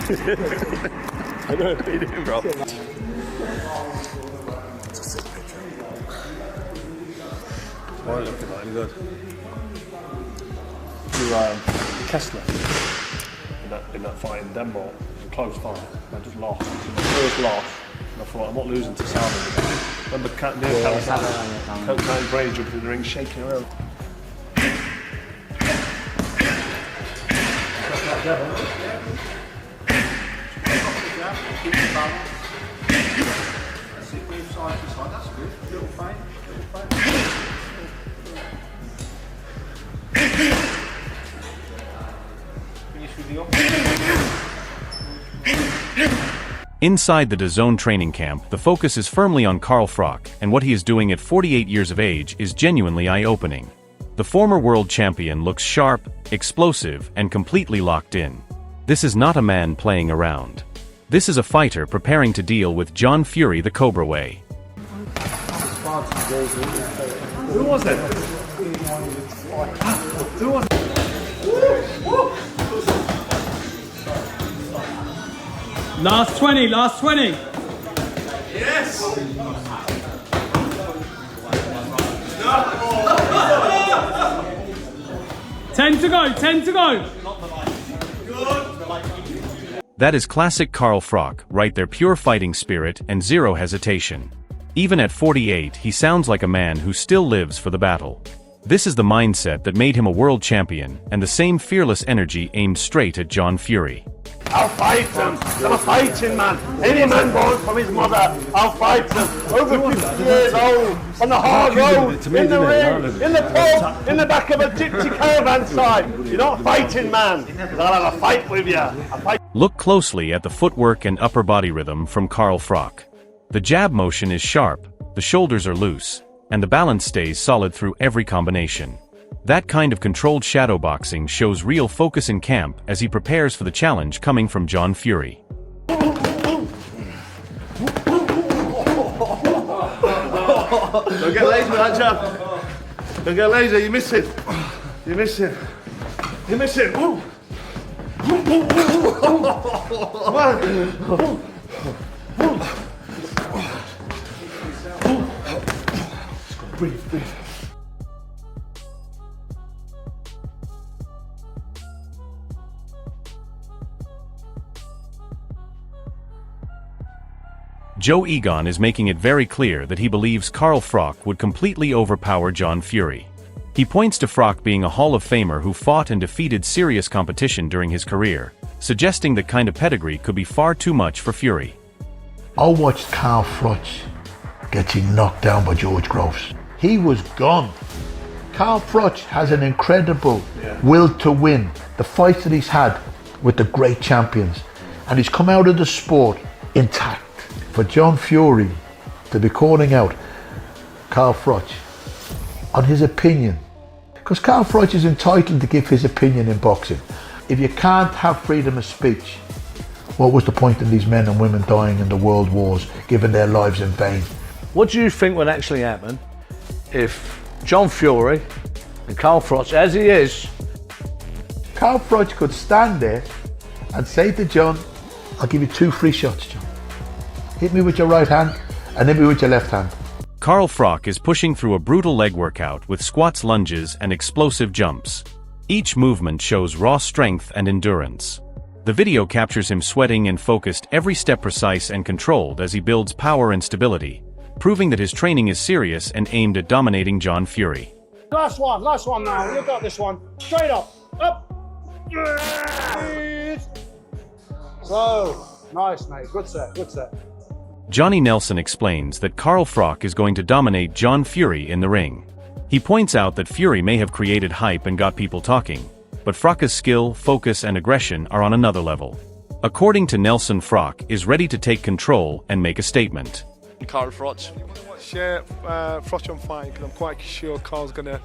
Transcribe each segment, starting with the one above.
I know what you're doing, bro. Why don't looking like good? To Kessler in that fight in Denmark, it was a close fight. I just lost. It was the first loss, and I thought I'm not losing to Salmon again. Remember Coach Brain jumping in the ring, shaking around. Inside the DAZN training camp, the focus is firmly on Carl Froch, and what he is doing at 48 years of age is genuinely eye-opening. The former world champion looks sharp, explosive, and completely locked in. This is not a man playing around. This is a fighter preparing to deal with John Fury the Cobra way. Who was it? Who was it? Last 20, last 20. Yes! 10 to go, 10 to go. That is classic Carl Froch, right there, pure fighting spirit and zero hesitation. Even at 48, he sounds like a man who still lives for the battle. This is the mindset that made him a world champion, and the same fearless energy aimed straight at John Fury. I'll fight him. I'm a fighting man. Any man born from his mother, I'll fight him. Over 50 years old, on the hard road, in the ring, in the pub, in the back of a gypsy caravan side. You're not a fighting man, because I'll have a fight with you. Look closely at the footwork and upper body rhythm from Carl Froch. The jab motion is sharp, the shoulders are loose, and the balance stays solid through every combination. That kind of controlled shadowboxing shows real focus in camp as he prepares for the challenge coming from John Fury. Don't get lazy with that jab. Don't get lazy, you miss it. You miss it. You miss it. Breathe, breathe. Joe Egon is making it very clear that he believes Carl Froch would completely overpower John Fury. He points to Froch being a Hall of Famer who fought and defeated serious competition during his career, suggesting that kind of pedigree could be far too much for Fury. I watched Carl Froch getting knocked down by George Groves. He was gone. Carl Froch has an incredible will to win. The fights that he's had with the great champions, and he's come out of the sport intact. For John Fury to be calling out Carl Froch on his opinion, because Carl Froch is entitled to give his opinion in boxing. If you can't have freedom of speech, what was the point of these men and women dying in the world wars, giving their lives in vain? What do you think would actually happen if John Fury and Carl Froch, as he is, Carl Froch could stand there and say to John, I'll give you 2 free shots, John. Hit me with your right hand and hit me with your left hand. Carl Froch is pushing through a brutal leg workout with squats, lunges, and explosive jumps. Each movement shows raw strength and endurance. The video captures him sweating and focused, every step precise and controlled as he builds power and stability, proving that his training is serious and aimed at dominating John Fury. Last one now. You got this one. Straight up. So, nice, mate. Good set, good set. Johnny Nelson explains that Carl Froch is going to dominate John Fury in the ring. He points out that Fury may have created hype and got people talking, but Froch's skill, focus, and aggression are on another level. According to Nelson, Froch is ready to take control and make a statement. Carl Froch. Share Froch on fight, because I'm quite sure Carl's going to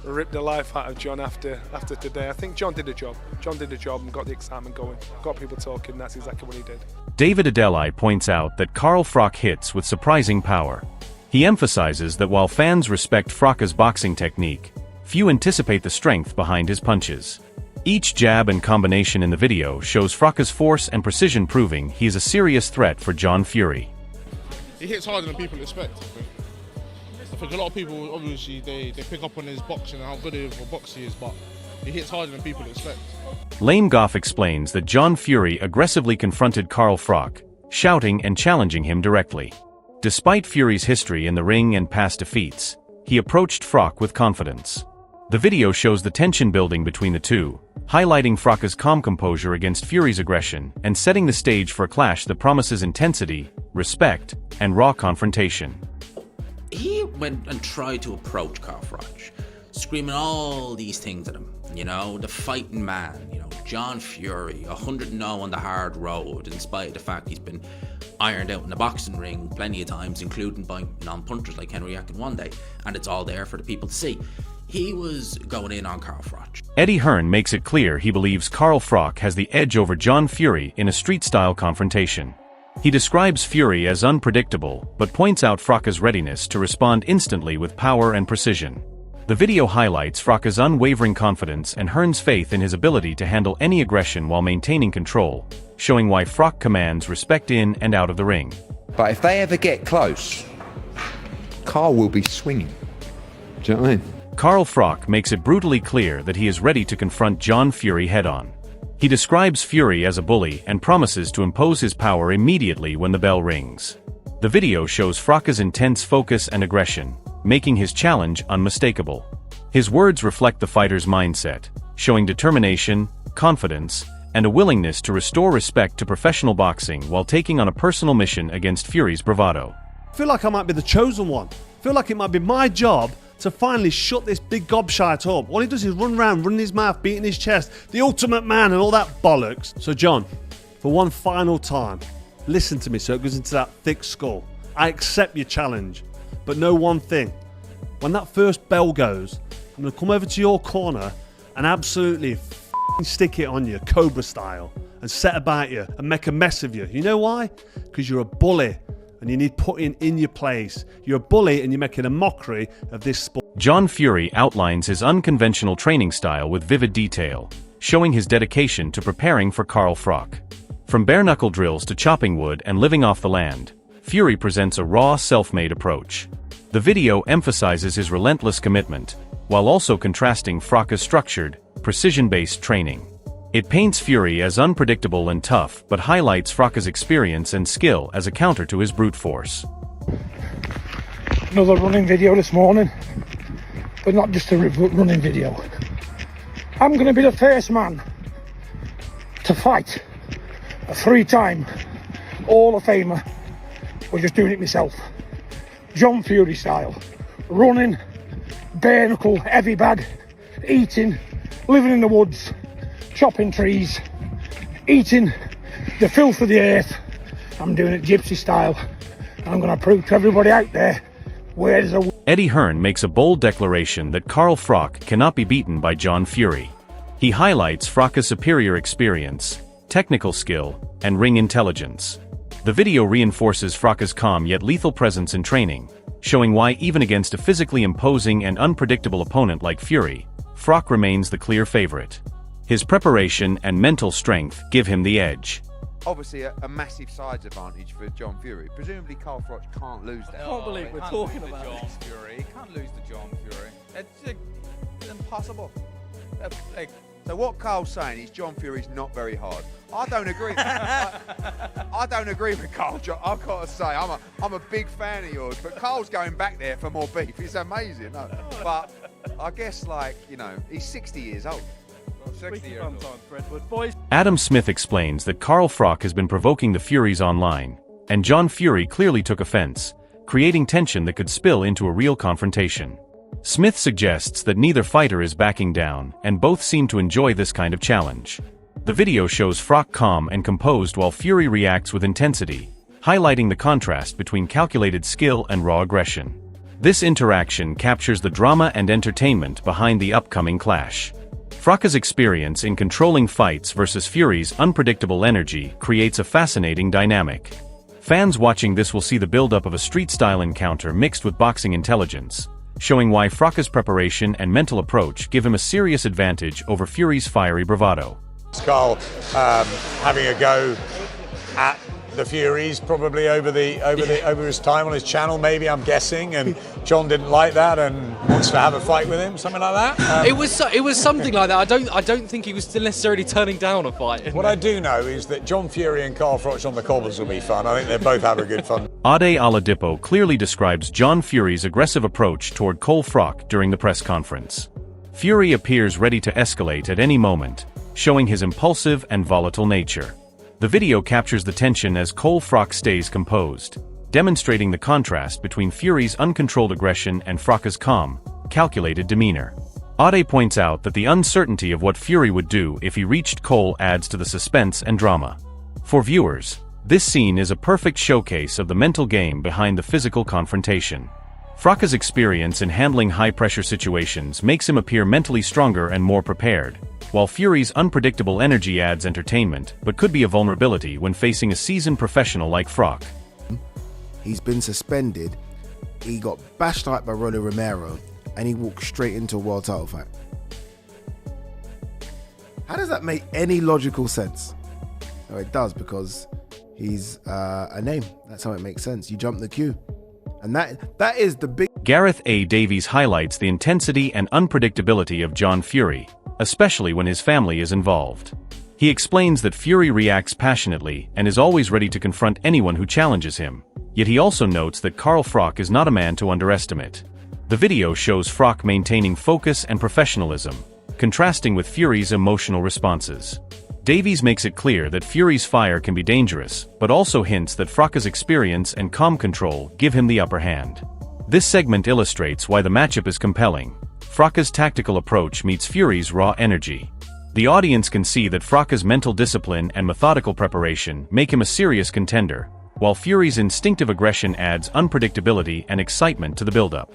rip the life out of John after today. I think John did a job. John did a job and got the excitement going, got people talking. That's exactly what he did. David Adeli points out that Carl Froch hits with surprising power. He emphasizes that while fans respect Froch's boxing technique, few anticipate the strength behind his punches. Each jab and combination in the video shows Froch's force and precision, proving he is a serious threat for John Fury. He hits harder than people expect. I think a lot of people, obviously, they pick up on his boxing and how good of a boxer he is, but he hits harder than people expect. Lame Goff explains that John Fury aggressively confronted Carl Froch, shouting and challenging him directly. Despite Fury's history in the ring and past defeats, he approached Froch with confidence. The video shows the tension building between the two, highlighting Froch's calm composure against Fury's aggression and setting the stage for a clash that promises intensity, respect, and raw confrontation. He went and tried to approach Carl Froch, screaming all these things at him. You know, the fighting man, you know, John Fury, 100-0 on the hard road, in spite of the fact he's been ironed out in the boxing ring plenty of times, including by non-punchers like Henry Akin one day, and it's all there for the people to see. He was going in on Carl Froch. Eddie Hearn makes it clear he believes Carl Froch has the edge over John Fury in a street-style confrontation. He describes Fury as unpredictable, but points out Froch's readiness to respond instantly with power and precision. The video highlights Froch's unwavering confidence and Hearn's faith in his ability to handle any aggression while maintaining control, showing why Froch commands respect in and out of the ring. But if they ever get close, Carl will be swinging. Do you know what I mean? Carl Froch makes it brutally clear that he is ready to confront John Fury head-on. He describes Fury as a bully and promises to impose his power immediately when the bell rings. The video shows Froch's intense focus and aggression, making his challenge unmistakable. His words reflect the fighter's mindset, showing determination, confidence, and a willingness to restore respect to professional boxing while taking on a personal mission against Fury's bravado. I feel like I might be the chosen one. I feel like it might be my job to finally shut this big gobshite up. All he does is run around, running his mouth, beating his chest, the ultimate man and all that bollocks. So John, for one final time, listen to me so it goes into that thick skull. I accept your challenge, but know one thing. When that first bell goes, I'm going to come over to your corner and absolutely stick it on you, Cobra style, and set about you and make a mess of you. You know why? Because you're a bully and you need putting in your place. You're a bully and you're making a mockery of this sport. John Fury outlines his unconventional training style with vivid detail, showing his dedication to preparing for Carl Froch. From bare-knuckle drills to chopping wood and living off the land, Fury presents a raw, self-made approach. The video emphasizes his relentless commitment, while also contrasting Froch's structured, precision-based training. It paints Fury as unpredictable and tough, but highlights Froch's experience and skill as a counter to his brute force. Another running video this morning, but not just a running video. I'm going to be the first man to fight a 3-time Hall of Famer. We're just doing it myself. John Fury style. Running, bare knuckle, heavy bag, eating, living in the woods, chopping trees, eating the filth of the earth. I'm doing it gypsy style. And I'm going to prove to everybody out there where there's a... Eddie Hearn makes a bold declaration that Carl Froch cannot be beaten by John Fury. He highlights Froch's superior experience, technical skill, and ring intelligence. The video reinforces Froch's calm yet lethal presence in training, showing why even against a physically imposing and unpredictable opponent like Fury, Froch remains the clear favorite. His preparation and mental strength give him the edge. Obviously a massive size advantage for John Fury. Presumably Carl Froch can't lose that. I can't believe we're talking about John Fury. He can't lose to John Fury. It's impossible. So what Carl's saying is John Fury's not very hard. I don't agree. I don't agree with Carl. I've got to say, I'm a big fan of yours, but Carl's going back there for more beef. It's amazing. No. But I guess, like, you know, he's 60 years old. 60 years old. Adam Smith explains that Carl Froch has been provoking the Furies online, and John Fury clearly took offense, creating tension that could spill into a real confrontation. Smith suggests that neither fighter is backing down, and both seem to enjoy this kind of challenge. The video shows Froch calm and composed while Fury reacts with intensity, highlighting the contrast between calculated skill and raw aggression. This interaction captures the drama and entertainment behind the upcoming clash. Froch's experience in controlling fights versus Fury's unpredictable energy creates a fascinating dynamic. Fans watching this will see the buildup of a street-style encounter mixed with boxing intelligence, showing why Froch's preparation and mental approach give him a serious advantage over Fury's fiery bravado. Carl having a go at the Furies probably over his time on his channel, maybe, I'm guessing, and John didn't like that and wants to have a fight with him, something like that. It was something like that. I don't think he was still necessarily turning down a fight. What I do know is that John Fury and Carl Froch on the cobbles will be fun. I think they both have a good fun. Ade Oladipo clearly describes John Fury's aggressive approach toward Carl Froch during the press conference. Fury appears ready to escalate at any moment, showing his impulsive and volatile nature. The video captures the tension as Carl Froch stays composed, demonstrating the contrast between Fury's uncontrolled aggression and Froch's calm, calculated demeanor. Ade points out that the uncertainty of what Fury would do if he reached Carl adds to the suspense and drama. For viewers, this scene is a perfect showcase of the mental game behind the physical confrontation. Froch's experience in handling high-pressure situations makes him appear mentally stronger and more prepared, while Fury's unpredictable energy adds entertainment, but could be a vulnerability when facing a seasoned professional like Froch. He's been suspended, he got bashed out by Rolly Romero, and he walked straight into a world title fight. How does that make any logical sense? Oh, it does, because he's a name. That's how it makes sense. You jump the queue. And that is the big... Gareth A. Davies highlights the intensity and unpredictability of John Fury, especially when his family is involved. He explains that Fury reacts passionately and is always ready to confront anyone who challenges him, yet he also notes that Carl Froch is not a man to underestimate. The video shows Froch maintaining focus and professionalism, contrasting with Fury's emotional responses. Davies makes it clear that Fury's fire can be dangerous, but also hints that Froch's experience and calm control give him the upper hand. This segment illustrates why the matchup is compelling. Froch's tactical approach meets Fury's raw energy. The audience can see that Froch's mental discipline and methodical preparation make him a serious contender, while Fury's instinctive aggression adds unpredictability and excitement to the build-up.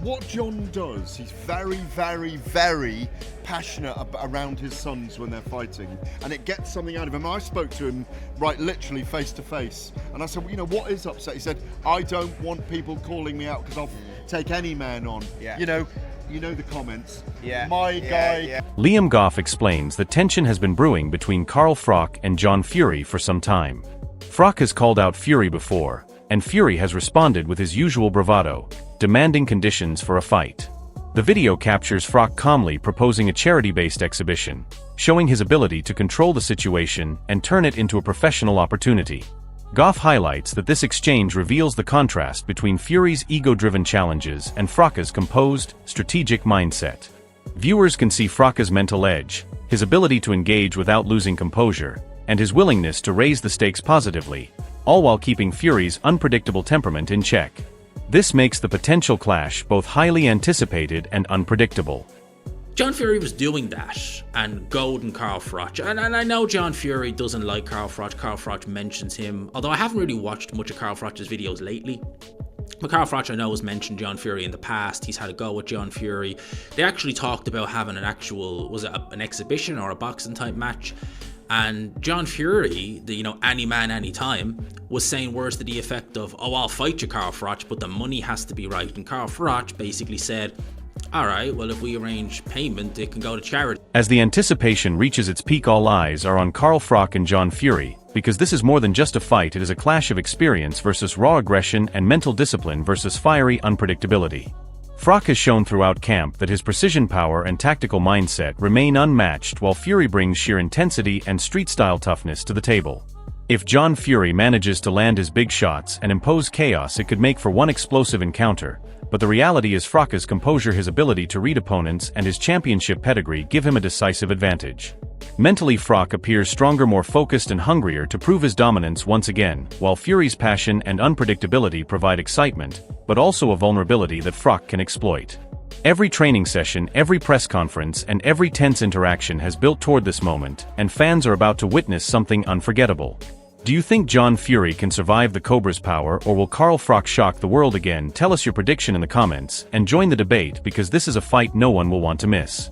What John does, he's very, very, very passionate around his sons when they're fighting, and it gets something out of him. I spoke to him, right, literally face to face, and I said, well, you know, what is upset? He said, I don't want people calling me out because I'll take any man on. Yeah. You know the comments. Yeah. My guy. Yeah. Liam Goff explains that tension has been brewing between Carl Froch and John Fury for some time. Froch has called out Fury before, and Fury has responded with his usual bravado, demanding conditions for a fight. The video captures Froch calmly proposing a charity-based exhibition, showing his ability to control the situation and turn it into a professional opportunity. Goff highlights that this exchange reveals the contrast between Fury's ego-driven challenges and Froch's composed, strategic mindset. Viewers can see Froch's mental edge, his ability to engage without losing composure, and his willingness to raise the stakes positively, all while keeping Fury's unpredictable temperament in check. This makes the potential clash both highly anticipated and unpredictable. John Fury was doing that and goading Carl Froch, and I know John Fury doesn't like Carl Froch. Carl Froch mentions him, although I haven't really watched much of Carl Froch's videos lately. But Carl Froch, I know, has mentioned John Fury in the past. He's had a go with John Fury. They actually talked about having an actual, was it an exhibition or a boxing type match? And John Fury, any man, any time, was saying words to the effect of, oh, I'll fight you, Carl Froch, but the money has to be right. And Carl Froch basically said, all right, well, if we arrange payment, it can go to charity. As the anticipation reaches its peak, all eyes are on Carl Froch and John Fury, because this is more than just a fight. It is a clash of experience versus raw aggression and mental discipline versus fiery unpredictability. Froch has shown throughout camp that his precision power and tactical mindset remain unmatched, while Fury brings sheer intensity and street-style toughness to the table. If John Fury manages to land his big shots and impose chaos, it could make for one explosive encounter, but the reality is Froch's composure, his ability to read opponents, and his championship pedigree give him a decisive advantage. Mentally, Froch appears stronger, more focused, and hungrier to prove his dominance once again, while Fury's passion and unpredictability provide excitement, but also a vulnerability that Froch can exploit. Every training session, every press conference, and every tense interaction has built toward this moment, and fans are about to witness something unforgettable. Do you think John Fury can survive the Cobra's power, or will Carl Froch shock the world again? Tell us your prediction in the comments, and join the debate, because this is a fight no one will want to miss.